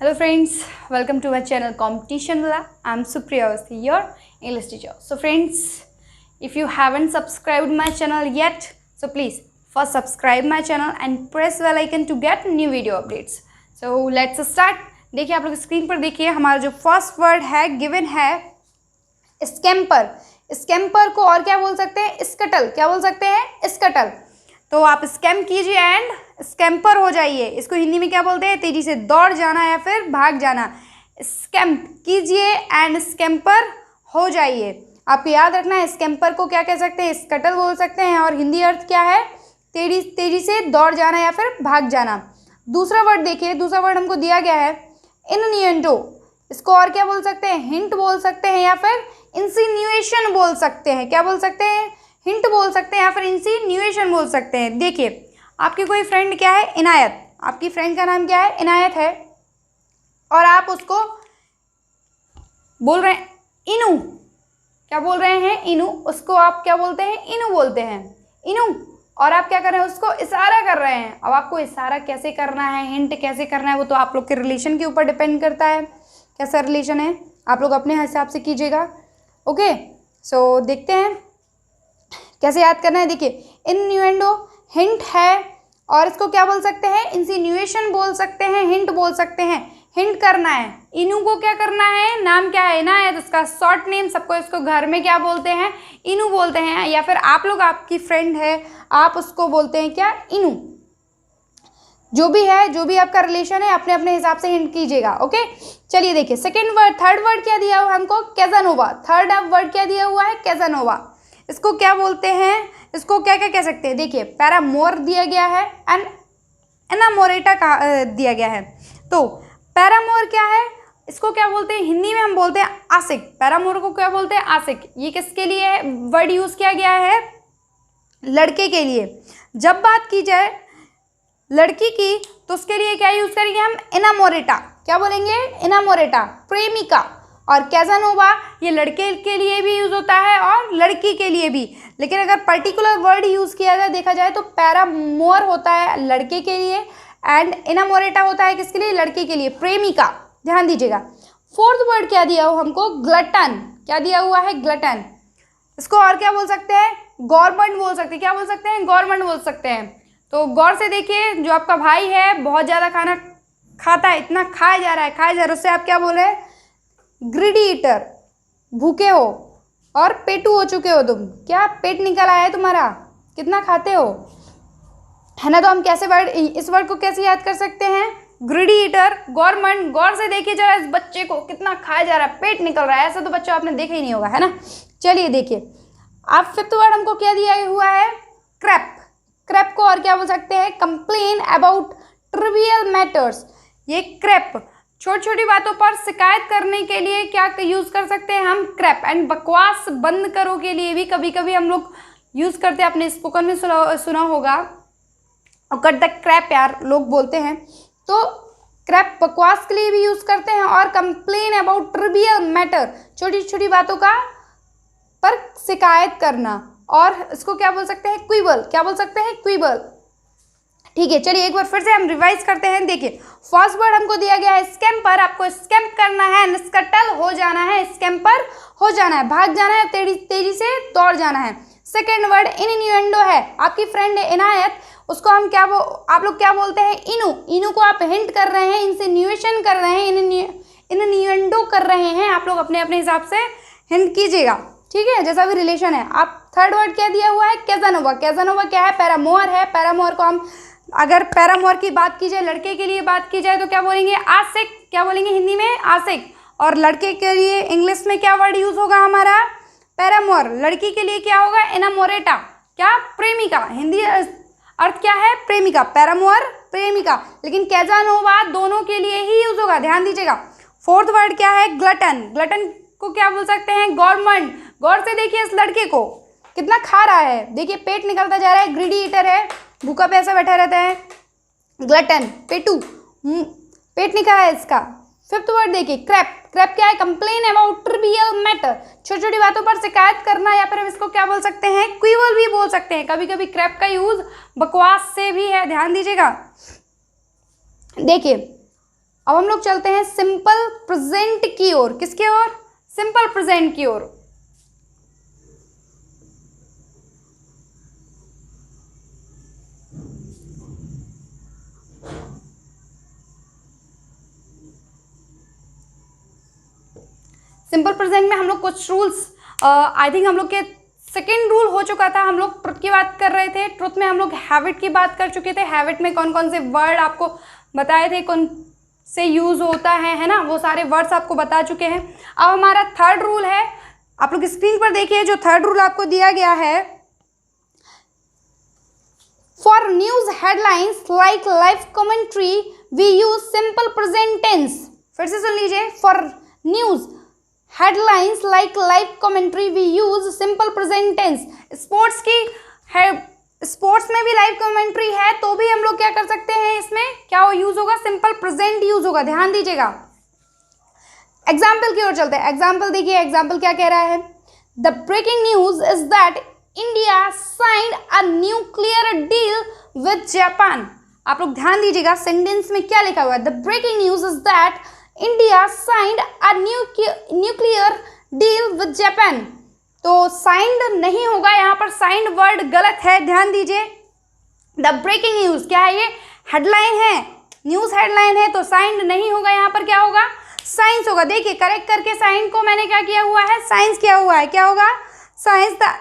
Hello friends, welcome to my channel Competition Wala. I'm Supriya Awasthi, your English teacher. So friends, if you haven't subscribed my channel yet, so please first subscribe my channel and press bell icon to get new video updates. So let's start. देखिए आप लोग screen पर देखिए हमारा जो first word है given है scamper. Scamper को और क्या बोल सकते हैं? स्कटल। क्या बोल सकते हैं? स्कटल। तो आप स्कैम कीजिए एंड स्कैम्पर हो जाइए। इसको हिंदी में क्या बोलते हैं? तेजी से दौड़ जाना या फिर भाग जाना। स्कैम कीजिए एंड स्कैम्पर हो जाइए। आपको याद रखना है स्कैम्पर को क्या कह सकते हैं? स्कटल बोल सकते हैं। और हिंदी अर्थ क्या है? तेजी से दौड़ जाना या फिर भाग जाना। दूसरा वर्ड देखिए, दूसरा वर्ड हमको दिया गया है इन्यूएंडो। इसको और क्या बोल सकते हैं? हिंट बोल सकते हैं या फिर इंसिन्यूएशन बोल सकते हैं। क्या बोल सकते हैं? हिंट बोल सकते हैं या फिर इंसिन्यूएशन बोल सकते हैं। देखिए आपकी कोई फ्रेंड क्या है? इनायत। आपकी फ्रेंड का नाम क्या है? इनायत है। और आप उसको बोल रहे हैं इनू। क्या बोल रहे हैं? इनू। उसको आप क्या बोलते हैं? इनू बोलते हैं। इनू। और आप क्या कर रहे हैं? उसको इशारा कर रहे हैं। अब आपको इशारा कैसे करना है, हिंट कैसे करना है, वो तो आप लोग के रिलेशन के ऊपर डिपेंड करता है। कैसा रिलेशन है आप लोग अपने हिसाब से कीजिएगा। ओके, सो देखते हैं कैसे याद करना है। देखिए इन्यूएंडो हिंट है और इसको क्या बोल सकते हैं? इंसिन्यूएशन बोल सकते हैं, हिंट बोल सकते हैं। हिंट करना है। इनू को क्या करना है? नाम क्या है? इनायत। उसका शॉर्ट नेम सबको इसको घर में क्या बोलते हैं? इनू बोलते हैं। या फिर आप लोग, आपकी फ्रेंड है, आप उसको बोलते हैं क्या? इनू। जो भी है, जो भी आपका रिलेशन है, अपने अपने हिसाब से हिंट कीजिएगा। ओके, चलिए देखिए सेकेंड वर्ड, थर्ड वर्ड क्या दिया हुआ है हमको? कैज़ानोवा। थर्ड वर्ड क्या दिया हुआ है? कैज़ानोवा। इसको क्या बोलते हैं? इसको क्या क्या कह सकते हैं? देखिए पैरामोर दिया गया है एंड एनामोरेटा का दिया गया है। तो पैरामोर क्या है? इसको क्या बोलते हैं? हिंदी में हम बोलते हैं आशिक। पैरामोर को क्या बोलते हैं? आशिक। ये किसके लिए वर्ड यूज किया गया है? लड़के के लिए। जब बात की जाए लड़की की तो उसके लिए क्या यूज करेंगे हम? एनामोरेटा। क्या बोलेंगे? एनामोरेटा, प्रेमिका। और कैज़ानोवा ये लड़के के लिए भी यूज होता है और लड़की के लिए भी। लेकिन अगर पर्टिकुलर वर्ड यूज किया जाए, देखा जाए तो पैरामोर होता है लड़के के लिए एंड एनामोरेटा होता है किसके लिए? लड़के के लिए, प्रेमिका। ध्यान दीजिएगा। फोर्थ वर्ड क्या दिया हुआ हमको? ग्लटन। क्या दिया हुआ है? ग्लटन। इसको और क्या बोल सकते हैं? गवर्नमेंट बोल सकते हैं। क्या बोल सकते हैं? गवर्नमेंट बोल सकते हैं। तो गौर से देखिए, जो आपका भाई है बहुत ज़्यादा खाना खाता है, इतना खाया जा रहा है, उससे आप क्या बोल रहे हैं? Greedy eater. भूखे हो और पेटू हो चुके हो तुम। क्या पेट निकल आया है तुम्हारा? कितना खाते हो, है ना? तो हम कैसे वर्ड, इस वर्ड को कैसे याद कर सकते हैं? Greedy eater, government. गौर से देखिए जरा इस बच्चे को, कितना खाया जा रहा है, पेट निकल रहा है। ऐसा तो बच्चा आपने देखा ही नहीं होगा, है ना? चलिए देखिए आप फिफ्थ वर्ड हमको क्या दिया हुआ है? क्रैप। क्रैप को और क्या बोल सकते हैं? Complain about trivial matters. ये क्रैप छोटी छोटी बातों पर शिकायत करने के लिए क्या यूज कर सकते हैं हम? क्रैप। एंड बकवास बंद करो के लिए भी कभी कभी हम लोग यूज करते हैं। आपने स्पोकन में सुना होगा, कट द क्रैप यार लोग बोलते हैं। तो क्रैप बकवास के लिए भी यूज करते हैं। और कंप्लेन अबाउट ट्रिवियल मैटर, छोटी छोटी बातों का पर शिकायत करना। और इसको क्या बोल सकते हैं? क्विबल। क्या बोल सकते हैं? क्विबल। ठीक है, चलिए एक बार फिर से हम रिवाइज करते हैं। देखिए फर्स्ट वर्ड हमको दिया गया है स्कैम्पर। आपको स्कैम्प करना है, स्कटल हो जाना है, स्कैम्पर हो जाना है, भाग जाना है, तेजी से दौड़ जाना है। सेकेंड वर्ड इन्यूएंडो है। आपकी फ्रेंड है इनायत, उसको हम क्या आप लोग क्या बोलते हैं? इनू। इनू को आप हिंट कर रहे हैं, इंसिन्यूएशन कर रहे हैं, इन्यूएंडो कर रहे हैं। आप लोग अपने अपने हिसाब से हिंट कीजिएगा, ठीक है, जैसा भी रिलेशन है। आप थर्ड वर्ड क्या दिया हुआ है? कैज़ानोवा। कैज़ानोवा क्या है? पैरामोर है। पैरामोर को हम, अगर पैरामोर की बात की जाए, लड़के के लिए बात की जाए तो क्या बोलेंगे? आशिक। क्या बोलेंगे हिंदी में? आशिक। और लड़के के लिए इंग्लिश में क्या वर्ड यूज होगा हमारा? पैरामोर। लड़की के लिए क्या होगा? एनामोरेटा। क्या? प्रेमिका। हिंदी अर्थ क्या है? प्रेमिका। पैरामोर, प्रेमिका। लेकिन कैज़ानोवा दोनों के लिए ही यूज होगा, ध्यान दीजिएगा। फोर्थ वर्ड क्या है? ग्लटन। ग्लटन को क्या बोल सकते हैं? गवर्नमेंट। गौर से देखिए इस लड़के को, कितना खा रहा है, देखिए पेट निकलता जा रहा है। ग्रीडी ईटर है, भूखा पैसा बैठा रहता है। ग्लटन, पेटू, पेट निकला है इसका। फिफ्थ वर्ड देखिए क्रैप। क्रैप क्या है? कंप्लेन अबाउट ट्रिवियल मैटर, छोटी छोटी बातों पर शिकायत करना। या फिर हम इसको क्या बोल सकते हैं? क्विबल भी बोल सकते हैं। कभी कभी क्रैप का यूज बकवास से भी है, ध्यान दीजिएगा। देखिए अब हम लोग चलते हैं सिंपल प्रेजेंट की ओर। किसकी ओर? सिंपल प्रेजेंट की ओर। सिंपल प्रेजेंट में हम लोग कुछ रूल्स, आई थिंक हम लोग के सेकेंड रूल हो चुका था। हम लोग ट्रुथ की बात कर रहे थे, ट्रुथ में हम लोग हैबिट की बात कर चुके थे। हैबिट में कौन कौन से वर्ड आपको बताए थे, कौन से यूज होता है ना, वो सारे वर्ड्स आपको बता चुके हैं। अब हमारा थर्ड रूल है, आप लोग स्क्रीन पर देखिए जो थर्ड रूल आपको दिया गया है। For news headlines like live commentary we use simple present tense. फिर से सुन लीजिए, for news headlines like live commentary we use simple present tense. Sports की है, स्पोर्ट्स में भी लाइव कमेंट्री है तो भी हम लोग क्या कर सकते हैं, इसमें क्या यूज होगा, सिंपल प्रेजेंट यूज होगा। ध्यान दीजिएगा। एग्जाम्पल की ओर चलते हैं। एग्जाम्पल देखिए, एग्जाम्पल क्या कह रहा है। The breaking news is that India signed a nuclear deal with Japan. आप लोग ध्यान दीजिएगा, सेंटेंस में क्या लिखा हुआ है। The breaking news is that India signed a nuclear deal with Japan. तो साइंड नहीं होगा यहाँ पर, साइंड वर्ड गलत है, ध्यान दीजिए। द ब्रेकिंग न्यूज क्या है, ये हेडलाइन है, न्यूज हेडलाइन है, तो साइंड नहीं होगा, यहाँ पर क्या होगा, साइंस होगा। देखिए करेक्ट करके साइन को मैंने क्या किया हुआ है, साइंस किया हुआ है। क्या होगा, signs. The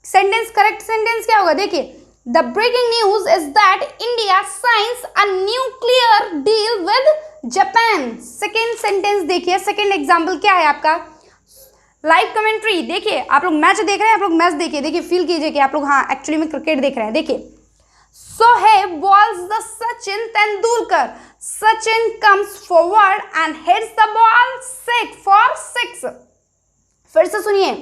sentence, correct sentence क्या होगा, देखिए the breaking news is that India signs a nuclear deal with Japan. Second sentence देखिए, सेकेंड एग्जाम्पल क्या है आपका, लाइव कमेंट्री। देखिए आप लोग मैच देख रहे हैं, आप लोग मैच देखिए, देखिए फील कीजिए कि आप लोग हाँ एक्चुअली में क्रिकेट देख रहे हैं। देखिए, Shoaib bowls the Sachin Tendulkar, Sachin comes forward and hits the ball 6 for 6। फिर से सुनिए,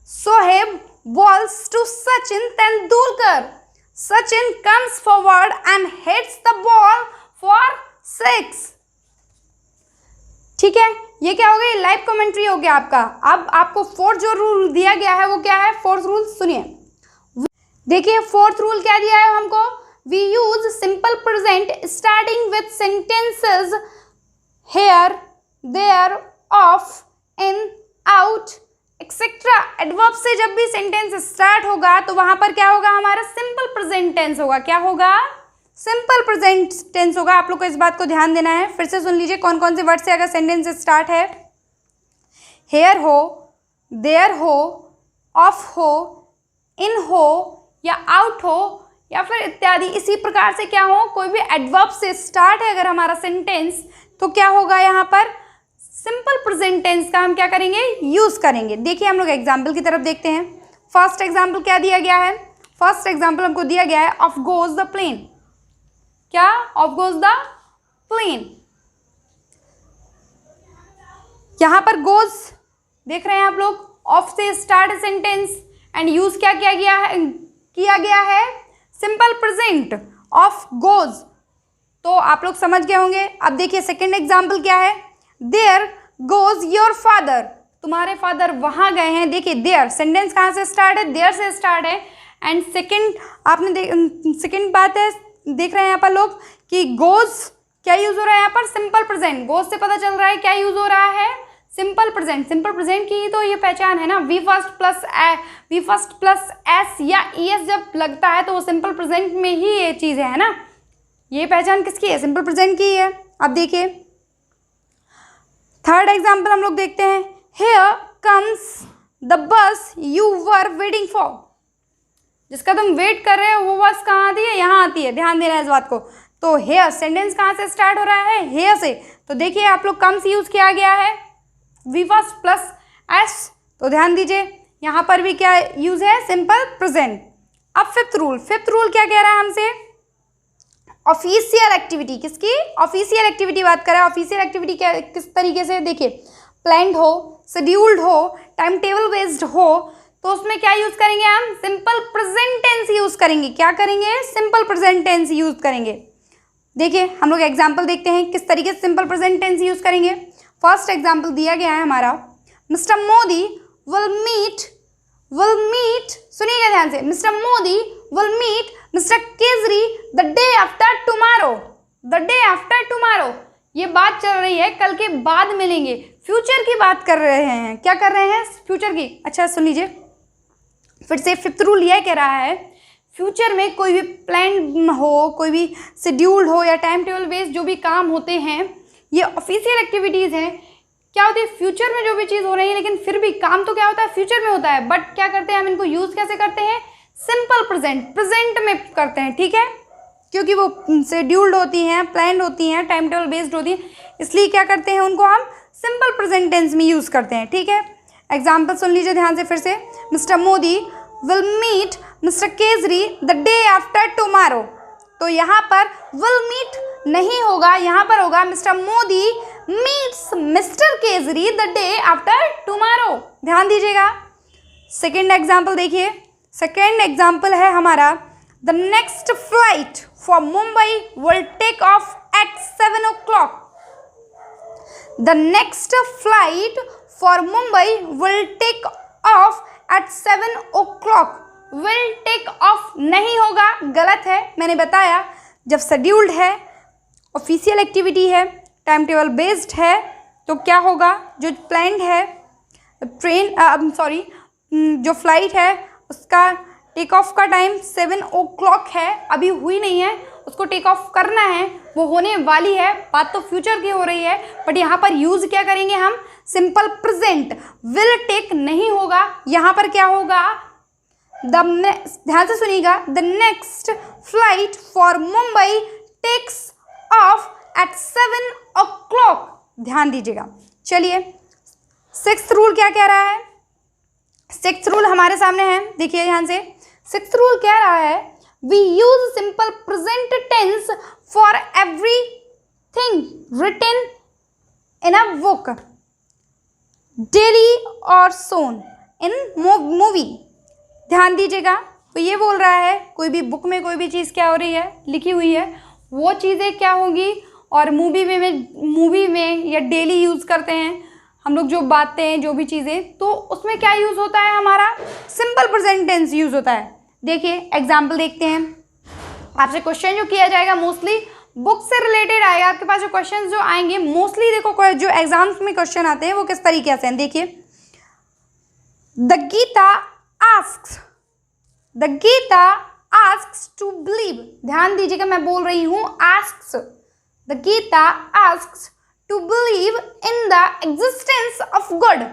Shoaib bowls to Sachin Tendulkar, Sachin comes forward and hits the ball for 6। ठीक है, ये क्या हो गया, लाइव कमेंट्री हो गया आपका। अब आपको फोर्थ जो रूल दिया गया है वो क्या है, फोर्थ रूल सुनिए। देखिए फोर्थ रूल क्या दिया है हमको, we use simple present starting with sentences here, there, of, in, out, etcetera. Adverb से जब भी सेंटेंस स्टार्ट होगा तो वहां पर क्या होगा, हमारा सिंपल प्रेजेंट टेंस होगा। क्या होगा, सिंपल प्रेजेंट टेंस होगा। आप लोग को इस बात को ध्यान देना है। फिर से सुन लीजिए कौन कौन से वर्ड से अगर सेंटेंस स्टार्ट है, हेयर हो, देयर हो, ऑफ हो, इन हो या आउट हो या फिर इत्यादि, इसी प्रकार से क्या हो, कोई भी एडवर्ब से स्टार्ट है अगर हमारा सेंटेंस, तो क्या होगा, यहाँ पर सिंपल प्रेजेंट टेंस का हम क्या करेंगे, यूज करेंगे। देखिए हम लोग एग्जाम्पल की तरफ देखते हैं। फर्स्ट एग्जाम्पल क्या दिया गया है, फर्स्ट एग्जाम्पल हमको दिया गया है, ऑफ गोज द प्लेन। क्या, ऑफ गोज द प्लेन। यहां पर गोज देख रहे हैं आप लोग, ऑफ से स्टार्ट सेंटेंस एंड यूज क्या किया गया है, सिंपल प्रेजेंट ऑफ गोज। तो आप लोग समझ गए होंगे। अब देखिए सेकंड एग्जाम्पल क्या है, देयर गोज योर फादर, तुम्हारे फादर वहां गए हैं। देखिए देयर सेंटेंस कहां से स्टार्ट है, देयर से स्टार्ट है। एंड सेकंड आपने सेकंड बात है, देख रहे हैं यहाँ पर लोग कि गोज क्या यूज हो रहा है, यहाँ पर सिंपल प्रेजेंट। गोज से पता चल रहा है क्या यूज हो रहा है, सिंपल प्रेजेंट। सिंपल प्रेजेंट की तो ये पहचान है ना, वी फर्स्ट प्लस एस या एस जब लगता है तो वो सिंपल प्रेजेंट में ही ये चीज़ है ना। ये पहचान किसकी है, सिंपल प्रेजेंट की है। अब देखिए थर्ड एग्जाम्पल हम लोग देखते हैं, here comes the bus you were waiting for. जिसका तुम वेट कर रहे हो वो बस कहाँ आती है, यहाँ आती है। ध्यान देना है इस बात को। तो हेयर सेंटेंस कहाँ से स्टार्ट हो रहा है, हेयर से। तो देखिए आप लोग कम्स यूज किया गया है, वी फर्स्ट प्लस एस। तो ध्यान दीजिए यहाँ पर भी क्या यूज है, सिंपल प्रेजेंट। अब फिफ्थ रूल क्या कह रहा है हमसे, ऑफिशियल एक्टिविटी। किसकी, ऑफिशियल एक्टिविटी बात कर रहा है। ऑफिशियल एक्टिविटी क्या, किस तरीके से, देखिए प्लान्ड हो, शेड्यूल्ड हो, टाइम टेबल बेस्ड हो, तो उसमें क्या यूज करेंगे हम, सिंपल प्रेजेंट टेंस यूज करेंगे। क्या करेंगे, सिंपल प्रेजेंट टेंस यूज करेंगे। देखिए हम लोग एग्जाम्पल देखते हैं किस तरीके से सिंपल प्रेजेंट टेंस यूज करेंगे। फर्स्ट एग्जाम्पल दिया गया है हमारा, मिस्टर मोदी विल मीट, सुनिएगा ध्यान से, mister Modi will meet mister Kejri the day after tomorrow. द डे आफ्टर टुमारो ये बात चल रही है कल के बाद मिलेंगे, फ्यूचर की बात कर रहे हैं। क्या कर रहे हैं? फ्यूचर की। अच्छा सुन लीजिए फिर से, फिफ्थ रूल यह कह रहा है फ्यूचर में कोई भी प्लान हो, कोई भी शेड्यूल्ड हो या टाइम टेबल बेस्ड जो भी काम होते हैं, ये ऑफिशियल एक्टिविटीज़ हैं। क्या होती है? फ्यूचर में जो भी चीज़ हो रही है, लेकिन फिर भी काम तो क्या होता है? फ्यूचर में होता है। बट क्या करते हैं हम इनको यूज़ कैसे करते हैं? सिंपल प्रेजेंट में करते हैं, ठीक है, क्योंकि वो शेड्यूल्ड होती हैं, प्लान्ड होती हैं, टाइम टेबल बेस्ड होती हैं, इसलिए क्या करते हैं उनको हम सिंपल प्रेजेंट टेंस में यूज़ करते हैं, ठीक है। एग्जाम्पल सुन लीजिए ध्यान से फिर से। Mister Modi will meet mister Kejri the day after tomorrow. तो यहाँ पर विल मीट नहीं होगा, यहाँ पर होगा mister Modi meets mister Kejri the day after tomorrow. ध्यान दीजिएगा। सेकेंड एग्जाम्पल देखिए, सेकेंड एग्जाम्पल है हमारा, the next flight for Mumbai will take off at 7 o'clock। The next flight for Mumbai will take off at 7 o'clock। Will take off नहीं होगा, गलत है, मैंने बताया जब शेड्यूल्ड है, ऑफिशियल एक्टिविटी है, टाइम टेबल बेस्ड है, तो क्या होगा? जो प्लान्ड है जो फ्लाइट है उसका टेक ऑफ का टाइम 7 o'clock है, अभी हुई नहीं है, उसको टेक ऑफ करना है, वो होने वाली है। बात तो फ्यूचर की हो रही है, बट यहाँ पर यूज़ क्या करेंगे हम? Simple present. विल टेक नहीं होगा, यहाँ पर क्या होगा? ध्यान से सुनिएगा, the next flight for Mumbai takes off at 7 o'clock। ध्यान दीजिएगा। चलिए सिक्स्थ रूल क्या कह रहा है? सिक्स्थ रूल हमारे सामने है, देखिए ध्यान से। सिक्स्थ रूल कह रहा है we use simple present tense for everything written in a book daily और सोन इन मूवी। ध्यान दीजिएगा, तो ये बोल रहा है कोई भी बुक में कोई भी चीज़ क्या हो रही है? लिखी हुई है, वो चीज़ें क्या होगी, और मूवी में या डेली यूज़ करते हैं हम लोग जो बातें हैं, जो भी चीज़ें, तो उसमें क्या यूज़ होता है? हमारा सिंपल प्रेजेंट टेंस यूज़ होता है। देखिए एग्जाम्पल देखते हैं। आपसे क्वेश्चन जो किया जाएगा मोस्टली बुक से रिलेटेड आएगा। आपके पास जो क्वेश्चन जो आएंगे मोस्टली, देखो जो एग्जाम्स में क्वेश्चन आते हैं वो किस तरीके से हैं, देखिए। The Gita asks to believe. ध्यान दीजिएगा, मैं बोल रही हूँ asks. The Gita asks to believe in the existence of God.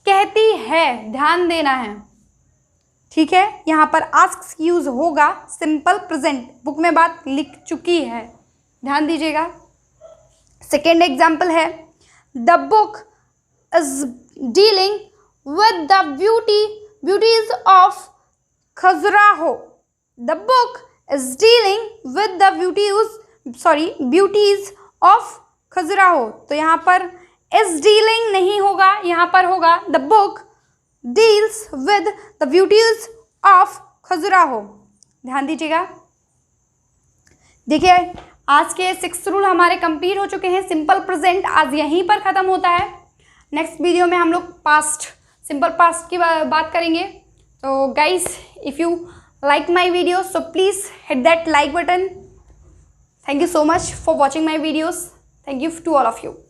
कहती है, ध्यान देना है, ठीक है। यहाँ पर आस्क्स यूज होगा सिंपल प्रेजेंट, बुक में बात लिख चुकी है, ध्यान दीजिएगा। सेकेंड एग्जाम्पल है, the book is dealing with the beauties of Khajuraho. The book is dealing with the beauties of Khajuraho. तो यहाँ पर इज डीलिंग नहीं होगा, यहाँ पर होगा the book deals with the beauties of Khajuraho. ध्यान दीजिएगा। देखिए आज के 6 रूल हमारे कंप्लीट हो चुके हैं। सिंपल प्रेजेंट आज यहीं पर ख़त्म होता है। नेक्स्ट वीडियो में हम लोग पास्ट, सिंपल पास्ट की बात करेंगे। तो guys, if you like my video, so please hit that like button. Thank you so much for watching my videos. Thank you to all of you.